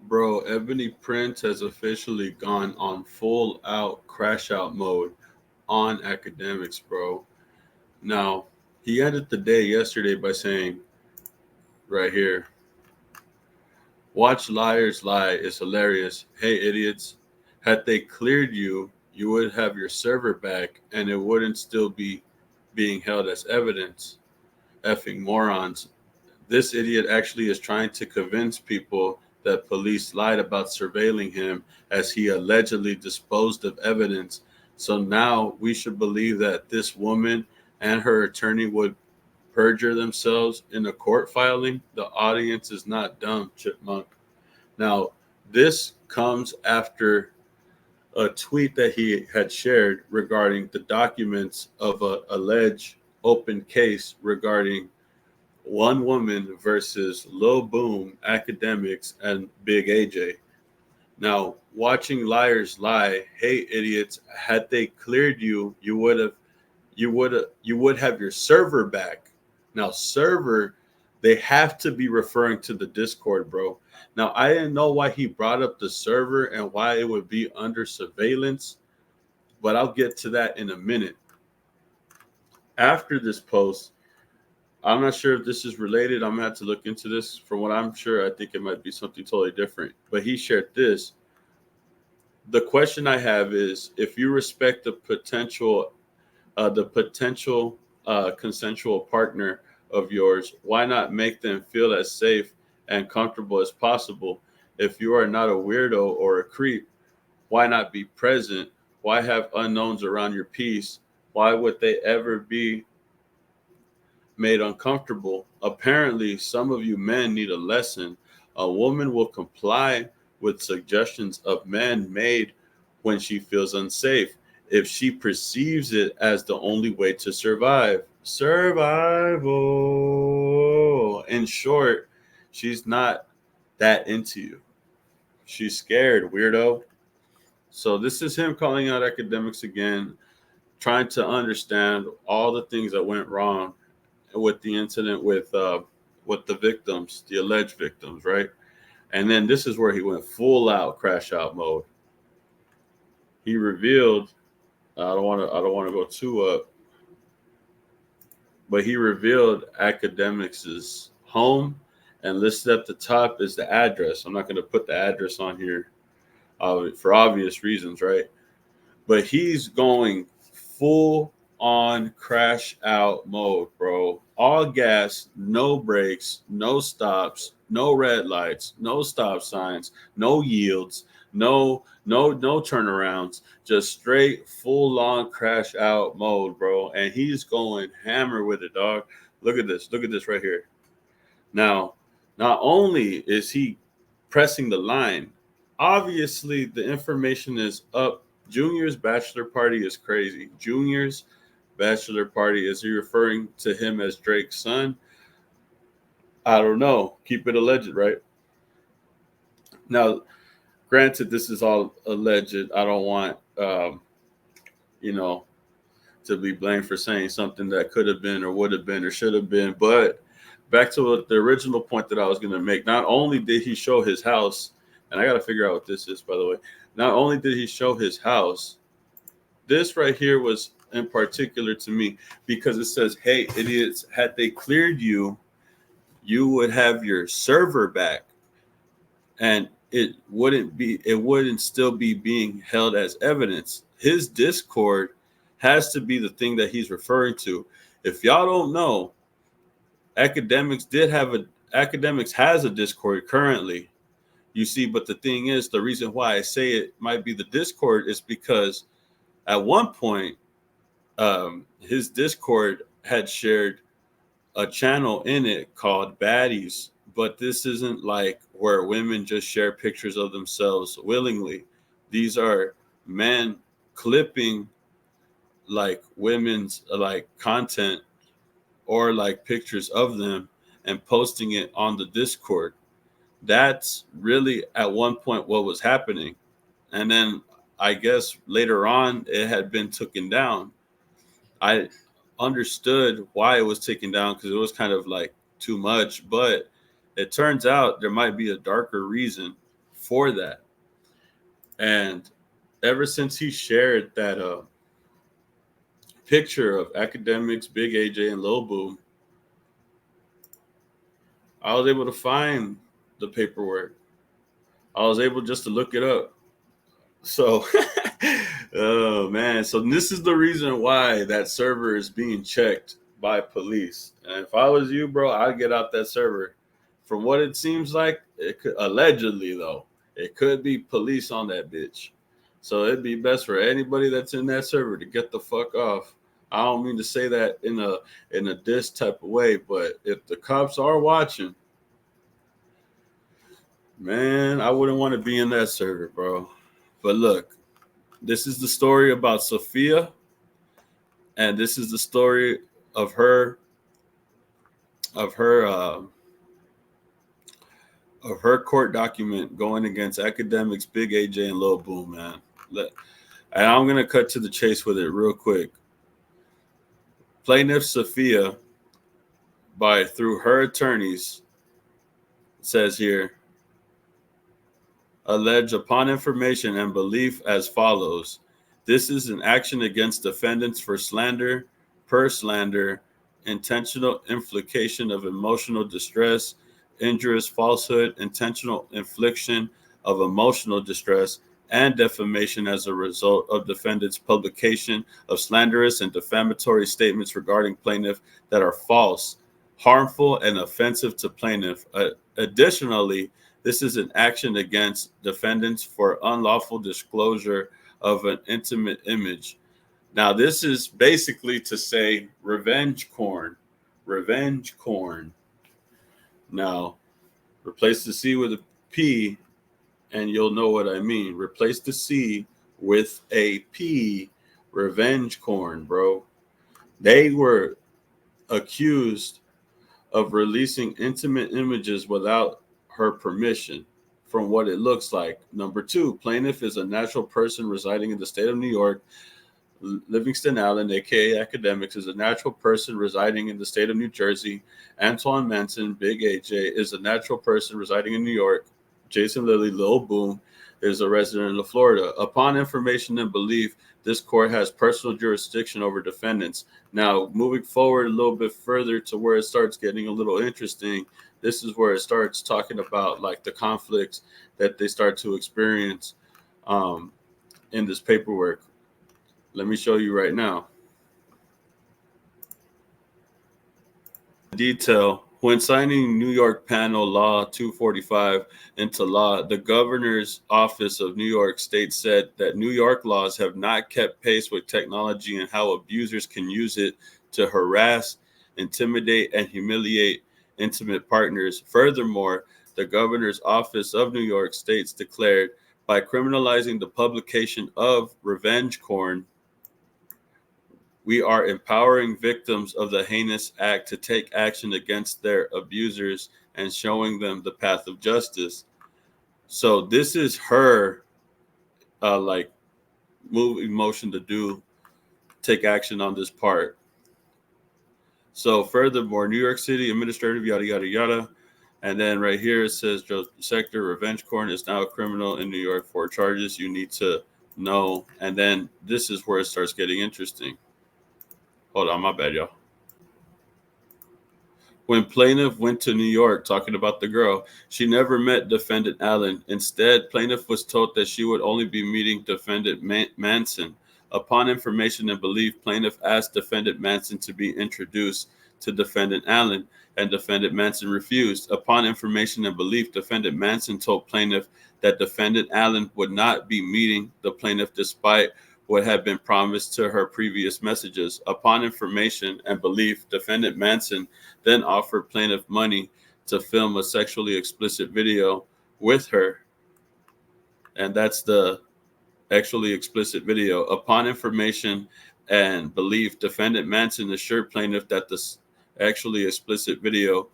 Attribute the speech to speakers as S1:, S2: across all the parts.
S1: Bro, Ebony Prince has officially gone on full out crash out mode on academics, bro. Now, he ended the day yesterday by saying, right here, watch liars lie is hilarious. Hey, idiots. Had they cleared you, you would have your server back and it wouldn't still be being held as evidence. Effing morons. This idiot actually is trying to convince people that police lied about surveilling him as he allegedly disposed of evidence. So now we should believe that this woman and her attorney would perjure themselves in a court filing. The audience is not dumb, Chipmunk. Now, this comes after a tweet that he had shared regarding the documents of a alleged open case regarding one woman versus Lil Boom, Academics, and Big AJ. Now, watching liars lie, hey idiots, had they cleared you, you would have your server back. Now, server, they have to be referring to the Discord, bro. Now, I didn't know why he brought up the server and why it would be under surveillance, but I'll get to that in a minute. After this post, I'm not sure if this is related. I'm gonna have to look into this. From what I'm sure, I think it might be something totally different. But he shared this. The question I have is, if you respect the potential consensual partner of yours, why not make them feel as safe and comfortable as possible? If you are not a weirdo or a creep, why not be present? Why have unknowns around your peace? Why would they ever be made uncomfortable? Apparently, some of you men need a lesson. A woman will comply with suggestions of men made when she feels unsafe if she perceives it as the only way to survive. Survival. In short, she's not that into you. She's scared, weirdo. So, this is him calling out academics again, trying to understand all the things that went wrong with the incident with the victims, the alleged victims, right? And then this is where he went full out crash out mode. He revealed, I don't want to go too up, but he revealed Academics's home and listed at the top is the address. I'm not going to put the address on here for obvious reasons, right? But he's going full on crash out mode, bro. All gas, no brakes, no stops, no red lights, no stop signs, no yields, no turnarounds, just straight full on crash out mode, bro. And he's going hammer with it, dog. Look at this. Look at this right here. Now, not only is he pressing the line, obviously the information is up. Junior's bachelor party is crazy. Junior's bachelor party, is he referring to him as Drake's son? I don't know. Keep it alleged, right? Now, granted, this is all alleged. I don't want, you know, to be blamed for saying something that could have been or would have been or should have been. But back to the original point that I was going to make. Not only did he show his house, and I got to figure out what this is, by the way. Not only did he show his house, this right here was in particular to me because it says, "Hey, idiots, had they cleared you, you would have your server back, and it wouldn't still be being held as evidence." His Discord has to be the thing that he's referring to. If y'all don't know, academics has a Discord currently. You see, but the thing is, the reason why I say it might be the Discord is because at one point, his Discord had shared a channel in it called Baddies, but this isn't like where women just share pictures of themselves willingly. These are men clipping like women's like content or like pictures of them and posting it on the Discord. That's really at one point what was happening. And then I guess later on it had been taken down. I understood why it was taken down because it was kind of like too much, but it turns out there might be a darker reason for that. And ever since he shared that picture of Akademiks, Big AJ, and Lil Boom, I was able to find the paperwork. I was able just to look it up. So, oh man. So this is the reason why that server is being checked by police. And if I was you, bro, I'd get out that server. From what it seems like, it could allegedly though, it could be police on that bitch. So it'd be best for anybody that's in that server to get the fuck off. I don't mean to say that in a diss type of way, but if the cops are watching, man, I wouldn't want to be in that server, bro. But look, this is the story about Sophia, and this is the story of her of her uh, of her court document going against Akademiks, Big AJ, and Lil Boom, man. And I'm gonna cut to the chase with it real quick. Plaintiff Sophia, through her attorneys, says here, allege upon information and belief as follows. This is an action against defendants for slander, per slander, intentional infliction of emotional distress, injurious falsehood, intentional infliction of emotional distress, and defamation as a result of defendant's publication of slanderous and defamatory statements regarding plaintiff that are false, harmful, and offensive to plaintiff. Additionally, this is an action against defendants for unlawful disclosure of an intimate image. Now, this is basically to say revenge porn. Revenge porn. Now, replace the C with a P, and you'll know what I mean. Replace the C with a P. Revenge porn, bro. They were accused of releasing intimate images without her permission, from what it looks like. Number two, plaintiff is a natural person residing in the state of New York. Livingston Allen, aka Akademiks, is a natural person residing in the state of New Jersey. Antoine Manson, Big AJ, is a natural person residing in New York. Jason Lilly, Lil Boom, is a resident of Florida. Upon information and belief, this court has personal jurisdiction over defendants. Now, moving forward a little bit further to where it starts getting a little interesting, this is where it starts talking about like the conflicts that they start to experience in this paperwork. Let me show you right now. Detail. When signing New York Panel Law 245 into law, the governor's office of New York State said that New York laws have not kept pace with technology and how abusers can use it to harass, intimidate, and humiliate intimate partners. Furthermore, the governor's office of New York State declared, by criminalizing the publication of revenge porn, we are empowering victims of the heinous act to take action against their abusers and showing them the path of justice. So this is her like moving motion to take action on this part. So furthermore, New York City administrative yada yada yada. And then right here it says sector revenge porn is now a criminal in New York for charges you need to know. And then this is where it starts getting interesting. Hold on, my bad, y'all. When plaintiff went to New York talking about the girl, she never met defendant Allen. Instead, plaintiff was told that she would only be meeting defendant Manson. Upon information and belief, plaintiff asked defendant Manson to be introduced to defendant Allen, and defendant Manson refused. Upon information and belief, defendant Manson told plaintiff that defendant Allen would not be meeting the plaintiff despite what had been promised to her previous messages. Upon information and belief, defendant Manson then offered plaintiff money to film a sexually explicit video with her. And that's the sexually explicit video. Upon information and belief, defendant Manson assured plaintiff that the sexually explicit video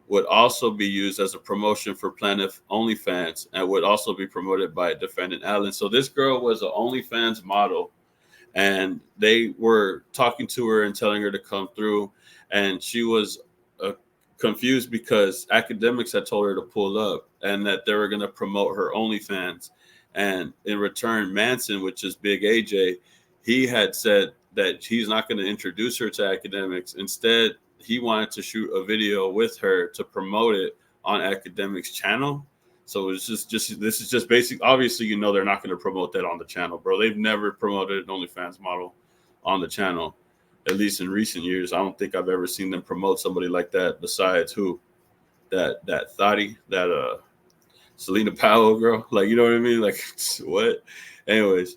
S1: would also be used as a promotion for plaintiff OnlyFans and would also be promoted by defendant Allen. So this girl was an OnlyFans model, and they were talking to her and telling her to come through. And she was confused because Akademiks had told her to pull up and that they were going to promote her OnlyFans. And in return, Manson, which is Big AJ, he had said that he's not going to introduce her to Akademiks. Instead, he wanted to shoot a video with her to promote it on Akademiks' channel. So it's just this is just basic. Obviously, you know they're not going to promote that on the channel, bro. They've never promoted an OnlyFans model on the channel, at least in recent years. I don't think I've ever seen them promote somebody like that besides who? That Thotty, that Selena Powell girl. Like, you know what I mean? Like, what? Anyways,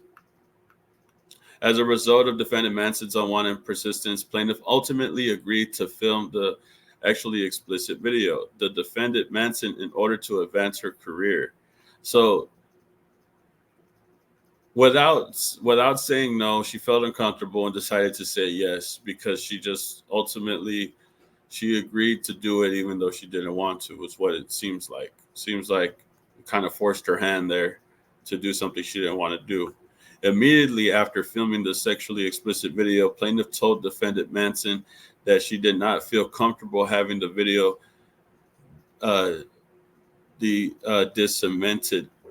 S1: as a result of defendant Manson's unwanted persistence, plaintiff ultimately agreed to film the actually explicit video. The defendant Manson in order to advance her career. So without saying no, she felt uncomfortable and decided to say yes because she just ultimately she agreed to do it even though she didn't want to, was what it seems like. Seems like it kind of forced her hand there to do something she didn't want to do. Immediately after filming the sexually explicit video, plaintiff told defendant Manson that she did not feel comfortable having the video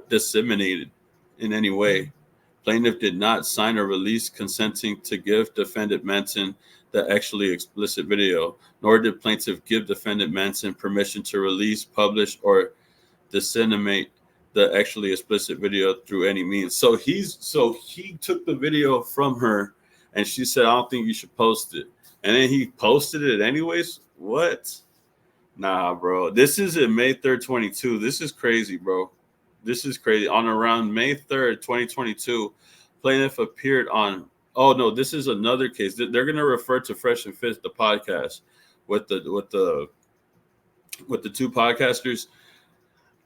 S1: disseminated in any way. Plaintiff did not sign a release consenting to give defendant Manson the actually explicit video, nor did plaintiff give defendant Manson permission to release, publish, or disseminate the actually explicit video through any means. So he took the video from her and she said, I don't think you should post it. And then he posted it anyways. What? Nah, bro. This is in May 3rd, 22. This is crazy, bro. This is crazy. On around May 3rd, 2022, plaintiff appeared on. Oh no, this is another case. They're gonna refer to Fresh and Fit, the podcast, with the two podcasters.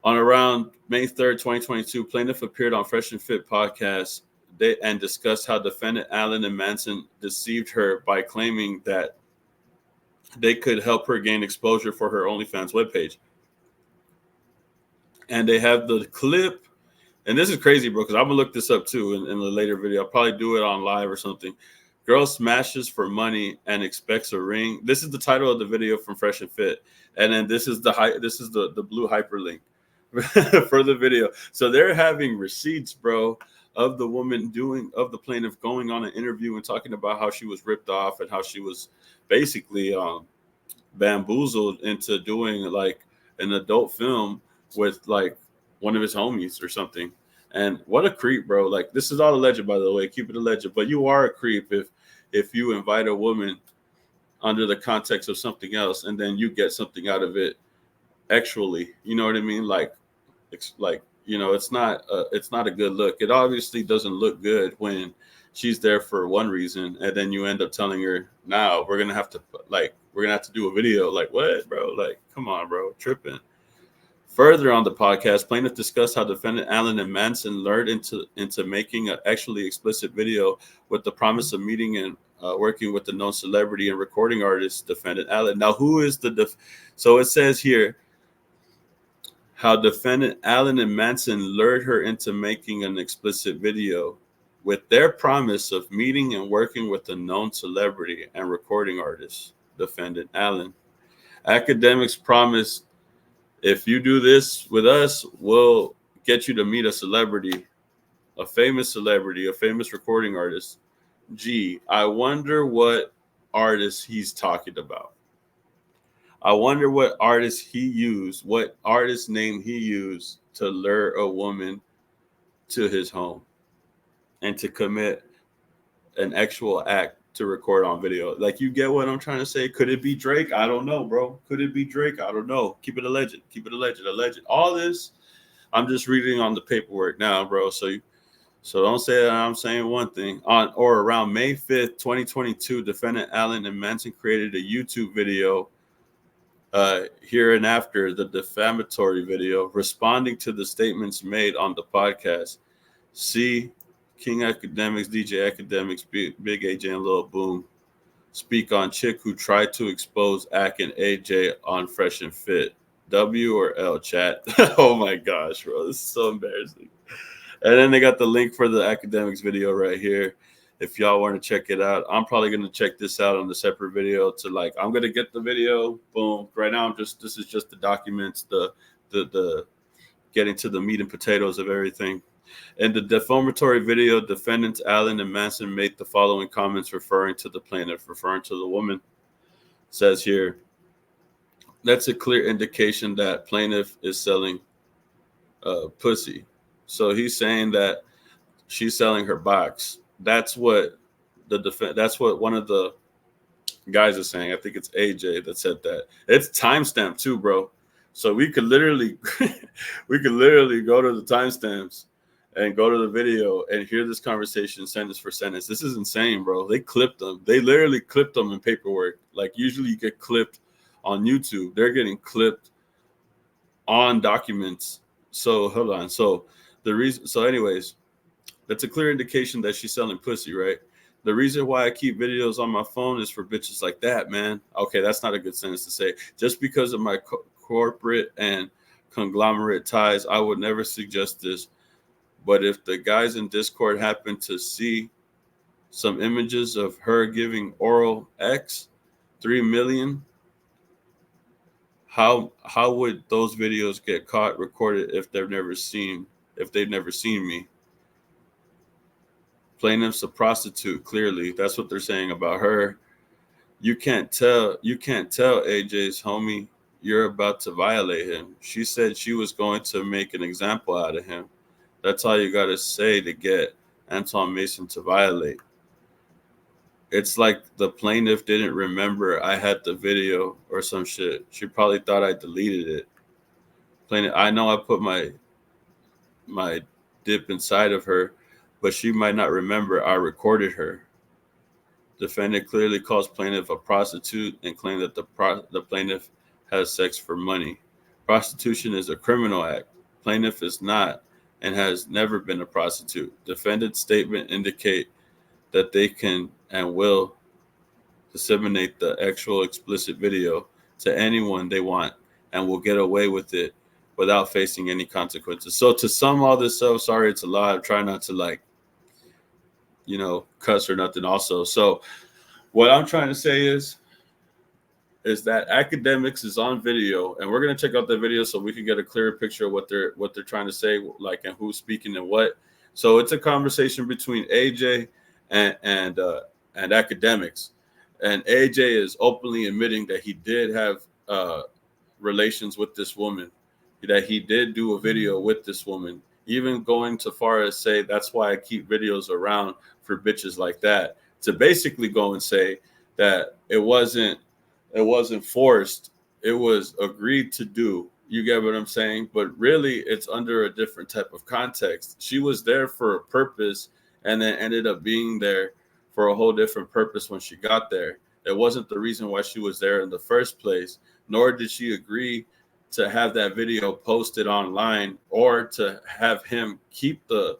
S1: On around May 3rd, 2022, plaintiff appeared on Fresh and Fit podcast and discussed how defendant Allen and Manson deceived her by claiming that they could help her gain exposure for her OnlyFans webpage. And they have the clip, and this is crazy, bro, because I'm gonna look this up too in the later video. I'll probably do it on live or something. Girl smashes for money and expects a ring. This is the title of the video from Fresh and Fit, and then this is the blue hyperlink for the video. So they're having receipts, bro, of the the plaintiff going on an interview and talking about how she was ripped off and how she was basically bamboozled into doing like an adult film with like one of his homies or something. And what a creep, bro. Like, this is all alleged, by the way. Keep it alleged. But you are a creep if you invite a woman under the context of something else and then you get something out of it actually. You know what I mean? Like, it's like, you know, it's not a good look. It obviously doesn't look good when she's there for one reason and then you end up telling her, now we're gonna have to do a video. Like, what, bro? Like, come on, bro, tripping. Further on the podcast, plaintiff discussed how defendant Allen and Manson lured into making an actually explicit video with the promise of meeting and working with the known celebrity and recording artist, defendant Allen. Now, who is so it says here how defendant Allen and Manson lured her into making an explicit video with their promise of meeting and working with a known celebrity and recording artist, defendant Allen. Akademiks promised, if you do this with us, we'll get you to meet a celebrity, a famous recording artist. Gee, I wonder what artist he's talking about. I wonder what artist what artist name he used to lure a woman to his home and to commit an actual act to record on video. Like, you get what I'm trying to say? Could it be Drake? I don't know, bro. Could it be Drake? I don't know. Keep it alleged. Alleged. All this, I'm just reading on the paperwork now, bro. So don't say that I'm saying one thing. On or around May 5th, 2022, defendant Allen and Manson created a YouTube video here and after the defamatory video, responding to the statements made on the podcast. See King Akademiks, DJ Akademiks, Big AJ, and Lil Boom speak on chick who tried to expose Ak and AJ on Fresh and Fit. W or L, chat? Oh my gosh, bro, this is so embarrassing. And then they got the link for the Akademiks video right here. if y'all want to check it out. I'm probably going to check this out on the separate video to like, I'm going to get the video. Boom. Right now, this is just the documents, the getting to the meat and potatoes of everything. In the defamatory video, defendants Allen and Manson made the following comments referring to the plaintiff, referring to the woman. It says here, that's a clear indication that plaintiff is selling pussy. So he's saying that she's selling her box. That's what that's what one of the guys is saying. I think it's AJ that said that. It's timestamped too, bro. So we could literally we could literally go to the timestamps and go to the video and hear this conversation sentence for sentence. This is insane, bro. They clipped them. They literally clipped them in paperwork. Like usually you get clipped on YouTube. They're getting clipped on documents. So hold on. So anyways, that's a clear indication that she's selling pussy, right? The reason why I keep videos on my phone is for bitches like that, man. Okay, that's not a good sentence to say. Just because of my corporate and conglomerate ties, I would never suggest this. But if the guys in Discord happen to see some images of her giving oral X 3 million, how would those videos get caught, recorded if they've never seen me? Plaintiff's a prostitute, clearly. That's what they're saying about her. You can't tell AJ's homie you're about to violate him. She said she was going to make an example out of him. That's all you got to say to get Antoine Mason to violate. It's like the plaintiff didn't remember I had the video or some shit. She probably thought I deleted it. Plaintiff, I know I put my dip inside of her, but she might not remember I recorded her. Defendant clearly calls plaintiff a prostitute and claimed that the plaintiff has sex for money. Prostitution is a criminal act. Plaintiff is not and has never been a prostitute. Defendant's statement indicate that they can and will disseminate the actual explicit video to anyone they want and will get away with it without facing any consequences. So to sum all this up, sorry, it's a lot. I'm trying not to cuss or nothing also. So what I'm trying to say is that Akademiks is on video, and we're going to check out the video so we can get a clearer picture of what they're trying to say, like, and who's speaking and what. So it's a conversation between AJ and Akademiks, and AJ is openly admitting that he did have relations with this woman, that he did do a video with this woman, even going so far as say that's why I keep videos around for bitches like that, to basically go and say that it wasn't forced, it was agreed to do. You get what I'm saying? But really, it's under a different type of context. She was there for a purpose and then ended up being there for a whole different purpose when she got there. It wasn't the reason why she was there in the first place, nor did she agree to have that video posted online or to have him keep the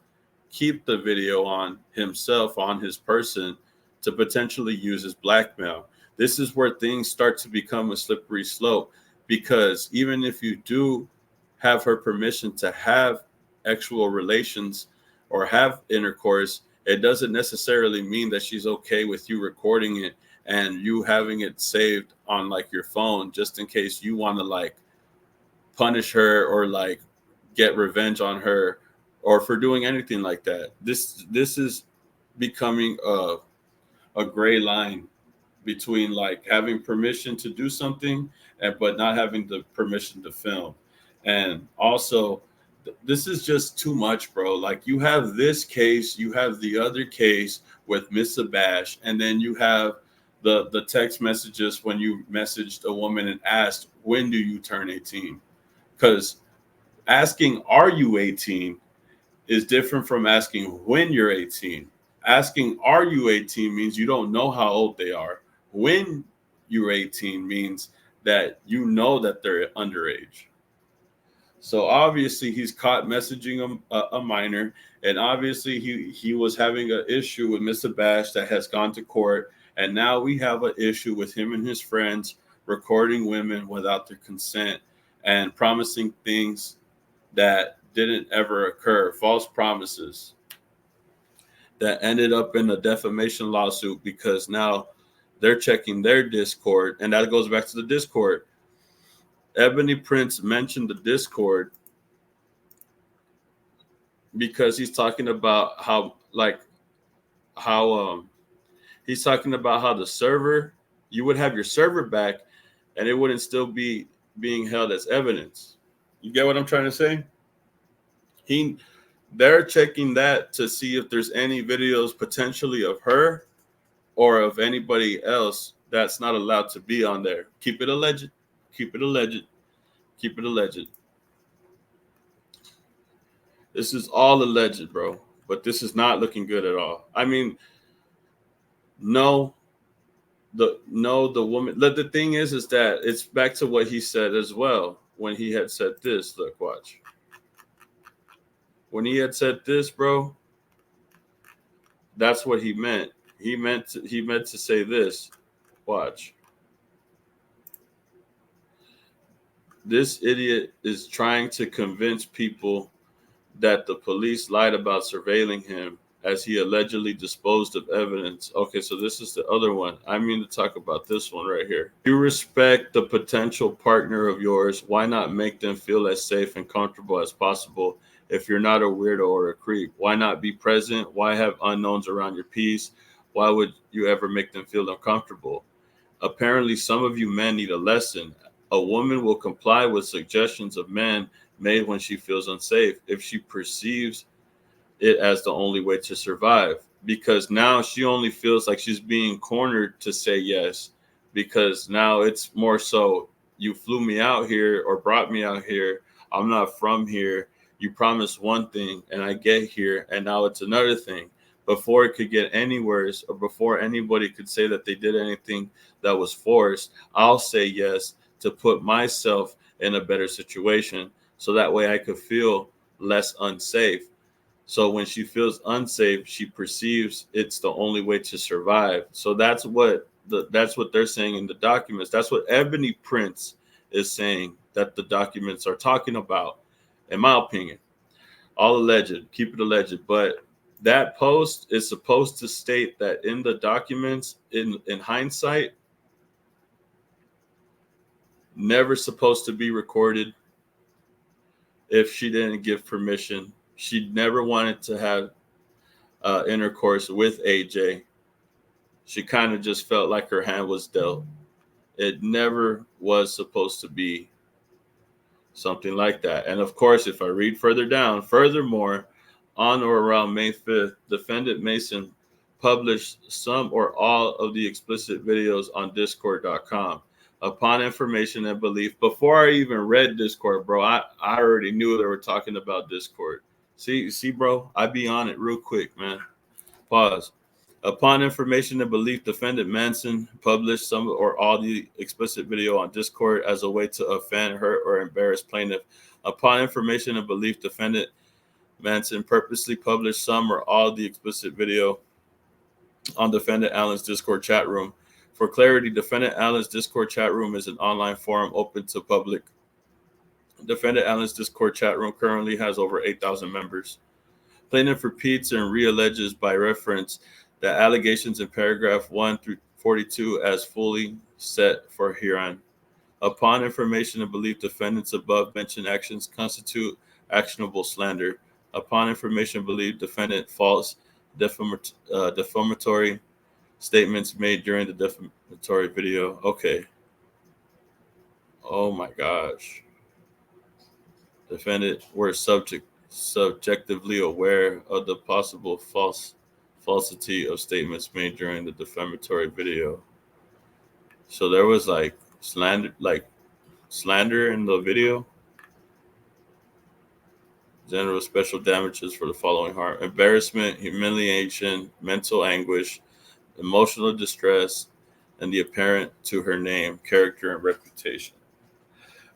S1: video on himself, on his person, to potentially use as blackmail. This is where things start to become a slippery slope, because even if you do have her permission to have actual relations or have intercourse, it doesn't necessarily mean that she's okay with you recording it and you having it saved on like your phone, just in case you want to like punish her or like get revenge on her or for doing anything like that. This is becoming a gray line between like having permission to do something but not having the permission to film. And also, this is just too much, bro. Like, you have this case, you have the other case with Miss Abash, and then you have the text messages when you messaged a woman and asked, when do you turn 18? Because asking, are you 18, is different from asking when you're 18. Asking, are you 18, means you don't know how old they are. When you're 18 means that you know that they're underage. So obviously he's caught messaging a minor, and obviously he was having an issue with Mr. Bash that has gone to court, and now we have an issue with him and his friends recording women without their consent and promising things that didn't ever occur, false promises. that ended up in a defamation lawsuit because now they're checking their Discord, and that goes back to the Discord. Ebony Prince mentioned the Discord because he's talking about how he's talking about how the server, you would have your server back and it wouldn't still be being held as evidence. You get what I'm trying to say? They're checking that to see if there's any videos potentially of her or of anybody else that's not allowed to be on there. Keep it alleged. Keep it alleged. Keep it alleged. This is all alleged, bro. But this is not looking good at all. I mean, no, the woman. The thing is that it's back to what he said as well when he had said this. Look, watch. When he had said this, bro, that's what he meant. He meant to say this. Watch. This idiot is trying to convince people that the police lied about surveilling him as he allegedly disposed of evidence. Okay, so this is the other one. I mean to talk about this one right here. You respect the potential partner of yours. Why not make them feel as safe and comfortable as possible? If you're not a weirdo or a creep, why not be present? Why have unknowns around your peace? Why would you ever make them feel uncomfortable? Apparently, some of you men need a lesson. A woman will comply with suggestions of men made when she feels unsafe if she perceives it as the only way to survive, because now she only feels like she's being cornered to say yes, because now it's more so you flew me out here or brought me out here. I'm not from here. You promised one thing and I get here and now it's another thing. Before it could get any worse or before anybody could say that they did anything that was forced, I'll say yes to put myself in a better situation so that way I could feel less unsafe. So when she feels unsafe, she perceives it's the only way to survive. So that's what they're saying in the documents. That's what Ebony Prince is saying that the documents are talking about, in my opinion. All alleged, keep it alleged. But that post is supposed to state that in the documents, in hindsight, never supposed to be recorded if she didn't give permission. She never wanted to have intercourse with AJ. She kind of just felt like her hand was dealt. It never was supposed to be something like that. And of course, if I read further down, furthermore, on or around May 5th, defendant Mason published some or all of the explicit videos on discord.com. Upon information and belief, before I even read Discord, bro, I already knew they were talking about Discord. See, bro, I be on it real quick, man. Pause. Upon information and belief, defendant Manson published some or all the explicit video on Discord as a way to offend, hurt, or embarrass plaintiff. Upon information and belief, defendant Manson purposely published some or all the explicit video on defendant Allen's Discord chat room. For clarity, defendant Allen's Discord chat room is an online forum open to public. Defendant Allen's Discord chat room currently has over 8,000 members. Plaintiff repeats and realleges by reference the allegations in paragraph 1 through 42 as fully set for herein. Upon information and belief, defendants above mentioned actions constitute actionable slander. Upon information and belief, defendant false defamatory statements made during the defamatory video. Okay. Oh my gosh. Defendant were subjectively aware of the possible falsity of statements made during the defamatory video. So there was like slander in the video. General special damages for the following harm: embarrassment, humiliation, mental anguish, emotional distress, and the apparent to her name, character, and reputation.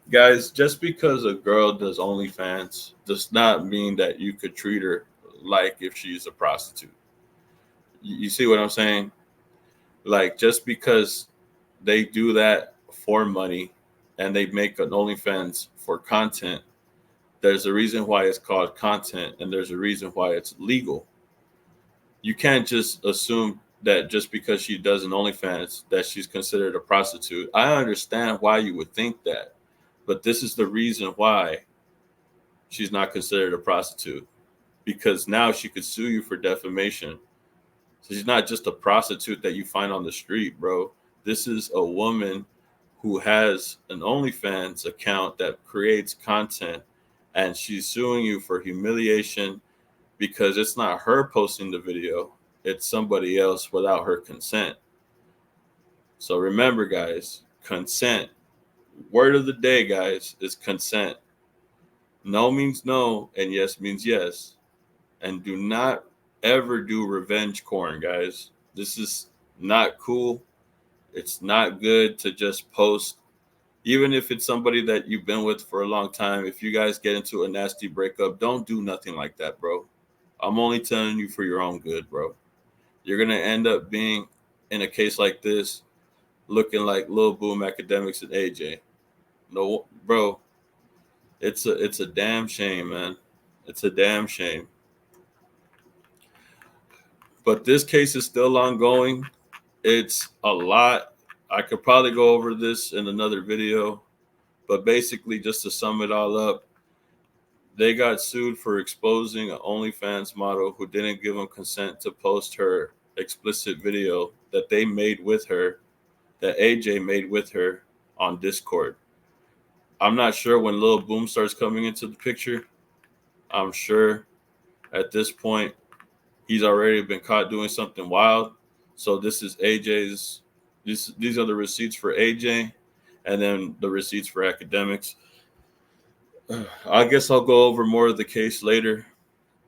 S1: Guys, just because a girl does OnlyFans does not mean that you could treat her like if she's a prostitute. You see what I'm saying? Like, just because they do that for money and they make an OnlyFans for content, there's a reason why it's called content and there's a reason why it's legal. you can't just assume that just because she does an OnlyFans that she's considered a prostitute. I understand why you would think that, but this is the reason why she's not considered a prostitute, because now she could sue you for defamation. So she's not just a prostitute that you find on the street, bro. This is a woman who has an OnlyFans account that creates content, and she's suing you for humiliation because it's not her posting the video, it's somebody else without her consent. So remember, guys, consent. Word of the day, guys, is consent. No means no, and yes means yes. And do not ever do revenge porn, guys. This is not cool. It's not good to just post, even if it's somebody that you've been with for a long time. If you guys get into a nasty breakup, don't do nothing like that, bro. I'm only telling you for your own good, bro. You're going to end up being, in a case like this, looking like Lil Boom, Akademiks, and AJ. No, bro, it's a damn shame, man. It's a damn shame. But this case is still ongoing. It's a lot. I could probably go over this in another video, but basically, just to sum it all up, they got sued for exposing an OnlyFans model who didn't give them consent to post her explicit video that they made with her, that AJ made with her on Discord. I'm not sure when Lil Boom starts coming into the picture. I'm sure at this point he's already been caught doing something wild. So this is AJ's. These are the receipts for AJ, and then the receipts for Akademiks. I guess I'll go over more of the case later,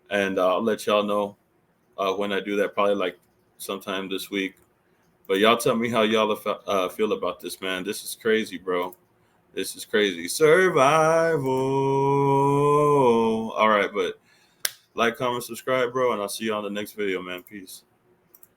S1: and I'll let y'all know when I do that, probably like sometime this week. But y'all tell me how y'all feel about this, man. This is crazy, bro. This is crazy. Survival. All right, but like, comment, subscribe, bro, and I'll see you on the next video, man. Peace.